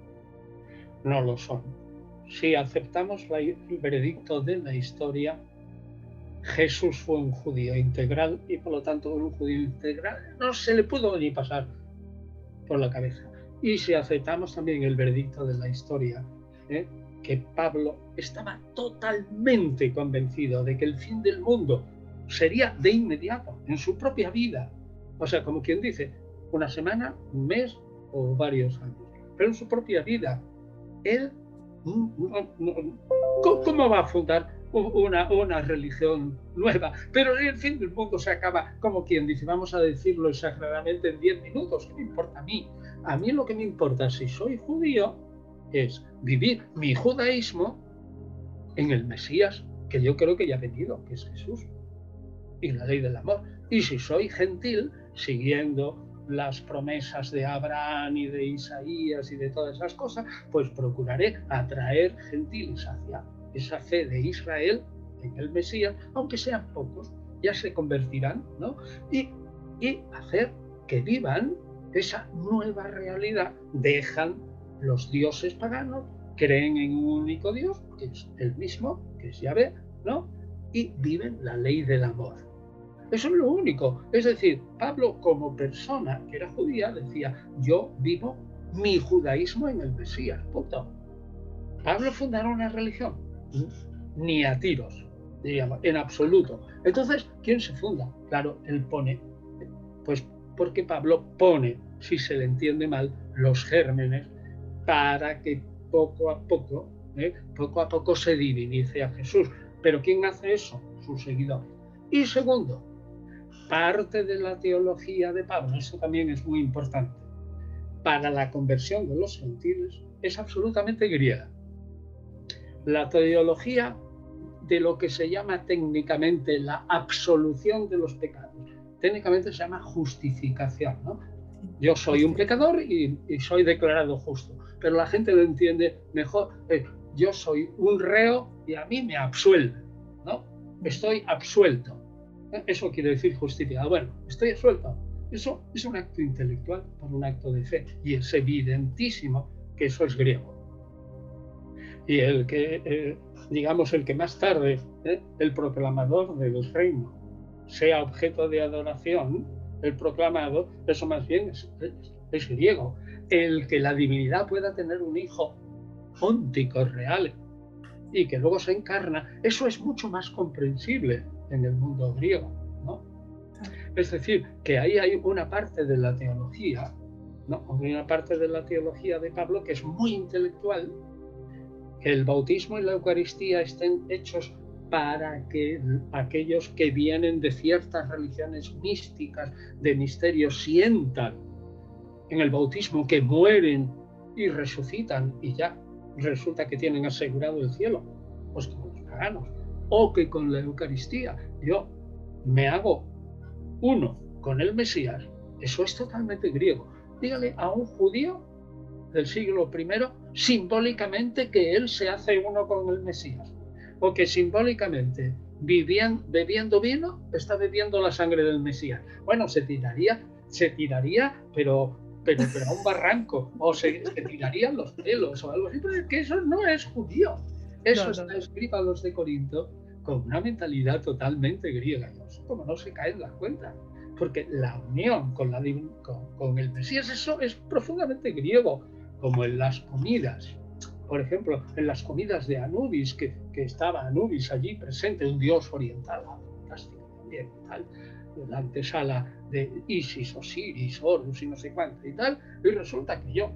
No lo son. Si aceptamos el veredicto de la historia, Jesús fue un judío integral, y por lo tanto un judío integral no se le pudo ni pasar por la cabeza. Y si aceptamos también el veredicto de la historia, que Pablo estaba totalmente convencido de que el fin del mundo sería de inmediato, en su propia vida. O sea, como quien dice, una semana, un mes o varios años. Pero en su propia vida, él, ¿cómo va a fundar una religión nueva? Pero el fin del mundo se acaba, como quien dice, vamos a decirlo exageradamente, en 10 minutos. ¿Qué me importa a mí? A mí lo que me importa, si soy judío, es vivir mi judaísmo en el Mesías, que yo creo que ya ha venido, que es Jesús, y la ley del amor. Y si soy gentil, siguiendo las promesas de Abraham y de Isaías y de todas esas cosas, pues procuraré atraer gentiles hacia esa fe de Israel en el Mesías, aunque sean pocos, ya se convertirán, ¿no? Y hacer que vivan esa nueva realidad. Dejan los dioses paganos, creen en un único Dios, que es el mismo, que es Yahvé, ¿no? Y viven la ley del amor. Eso es lo único. Es decir, Pablo, como persona que era judía, decía, yo vivo mi judaísmo en el Mesías, punto. ¿Pablo fundará una religión? Ni a tiros, diríamos, en absoluto. Entonces, ¿quién se funda? Claro, él pone, pues porque Pablo pone, si se le entiende mal, los gérmenes para que poco a poco se divinice a Jesús. ¿Pero quién hace eso? Sus seguidores. Y segundo, parte de la teología de Pablo, eso también es muy importante, para la conversión de los gentiles, es absolutamente griega. La teología de lo que se llama técnicamente la absolución de los pecados técnicamente se llama justificación, ¿no? Yo soy un pecador y soy declarado justo, pero la gente lo entiende mejor. Yo soy un reo y a mí me absuelven, ¿no? Estoy absuelto. Eso quiere decir justificado. Bueno, estoy absuelto. Eso es un acto intelectual por un acto de fe y es evidentísimo que eso es griego. Y el que, digamos, el que más tarde, el proclamador del reino, sea objeto de adoración, el proclamado, eso más bien es griego. El que la divinidad pueda tener un hijo óntico, real, y que luego se encarna, eso es mucho más comprensible en el mundo griego, ¿no? Es decir, que ahí hay una parte de la teología, ¿no? Una parte de la teología de Pablo que es muy intelectual, que el bautismo y la Eucaristía estén hechos para que aquellos que vienen de ciertas religiones místicas, de misterios, sientan en el bautismo que mueren y resucitan y ya resulta que tienen asegurado el cielo, pues como los paganos. O que con la Eucaristía yo me hago uno con el Mesías. Eso es totalmente griego. Dígale a un judío del siglo I simbólicamente que él se hace uno con el Mesías, o que simbólicamente bebiendo vino está bebiendo la sangre del Mesías. Bueno, se tiraría, pero a un barranco, o se tirarían los pelos o algo así, pero es que eso no es judío. Eso está escrito a los de Corinto con una mentalidad totalmente griega. No sé cómo no se caen las cuentas, porque la unión con el Mesías, eso es profundamente griego, como en las comidas. Por ejemplo, en las comidas de Anubis, que estaba Anubis allí presente, un dios oriental, fantástico también, tal, la antesala de Isis, Osiris, Horus y no sé cuánto y tal, y resulta que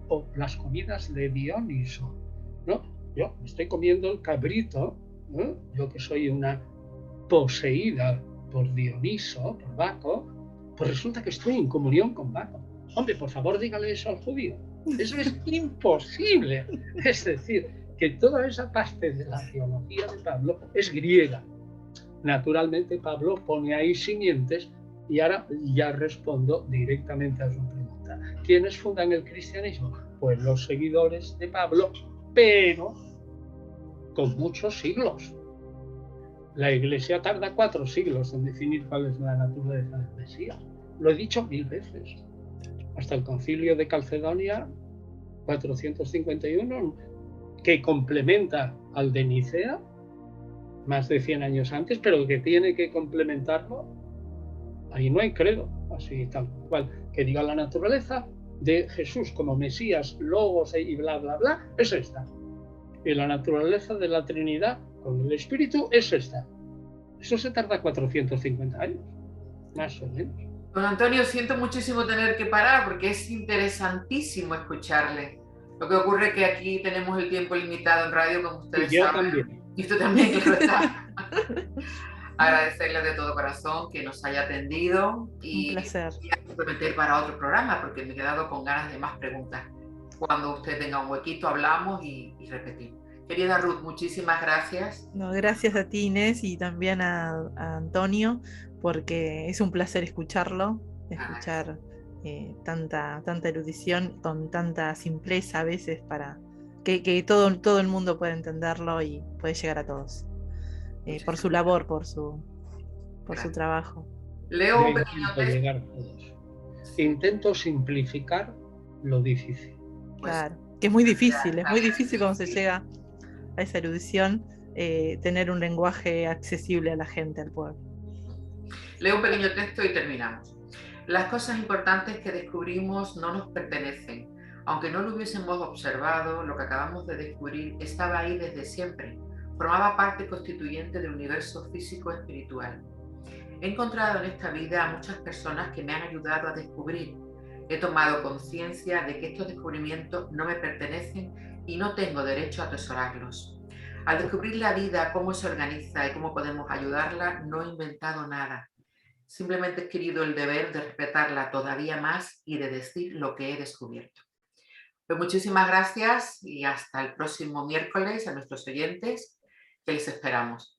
o las comidas de Dioniso, ¿no? Yo me estoy comiendo el cabrito, ¿no? Yo que soy una poseída por Dioniso, por Baco, pues resulta que estoy en comunión con Baco. Hombre, por favor, dígale eso al judío. Eso es imposible. Es decir, que toda esa parte de la teología de Pablo es griega. Naturalmente, Pablo pone ahí simientes y ahora ya respondo directamente a su pregunta. ¿Quiénes fundan el cristianismo? Pues los seguidores de Pablo, pero con muchos siglos. La Iglesia tarda 4 siglos en definir cuál es la naturaleza del Mesías. Lo he dicho 1000 veces. Hasta el Concilio de Calcedonia, 451, que complementa al de Nicea, más de 100 años antes, pero que tiene que complementarlo. Ahí no hay credo, así tal cual, que diga la naturaleza de Jesús como Mesías, Logos y bla, bla, bla, es esta. Y la naturaleza de la Trinidad con el Espíritu es esta. Eso se tarda 450 años, más o menos. Don Antonio, siento muchísimo tener que parar porque es interesantísimo escucharle. Lo que ocurre es que aquí tenemos el tiempo limitado en radio, como ustedes y yo saben. También. Y usted también, claro está. Agradecerle de todo corazón que nos haya atendido y un placer. Voy a comprometer para otro programa porque me he quedado con ganas de más preguntas. Cuando usted tenga un huequito hablamos y repetimos. Querida Ruth, muchísimas gracias. No, gracias a ti, Inés, y también a Antonio, porque es un placer escuchar tanta erudición con tanta simpleza a veces para que todo el mundo pueda entenderlo y puede llegar a todos. Por su labor, por su trabajo. Leo un pequeño texto. Llegar a todos. Intento simplificar lo difícil. Claro, que es muy difícil cuando se llega a esa erudición, tener un lenguaje accesible a la gente, al pueblo. Leo un pequeño texto y terminamos. Las cosas importantes que descubrimos no nos pertenecen. Aunque no lo hubiésemos observado, lo que acabamos de descubrir estaba ahí desde siempre. Formaba parte constituyente del universo físico espiritual. He encontrado en esta vida a muchas personas que me han ayudado a descubrir. He tomado conciencia de que estos descubrimientos no me pertenecen y no tengo derecho a atesorarlos. Al descubrir la vida, cómo se organiza y cómo podemos ayudarla, no he inventado nada. Simplemente he adquirido el deber de respetarla todavía más y de decir lo que he descubierto. Pues muchísimas gracias y hasta el próximo miércoles a nuestros oyentes, que les esperamos.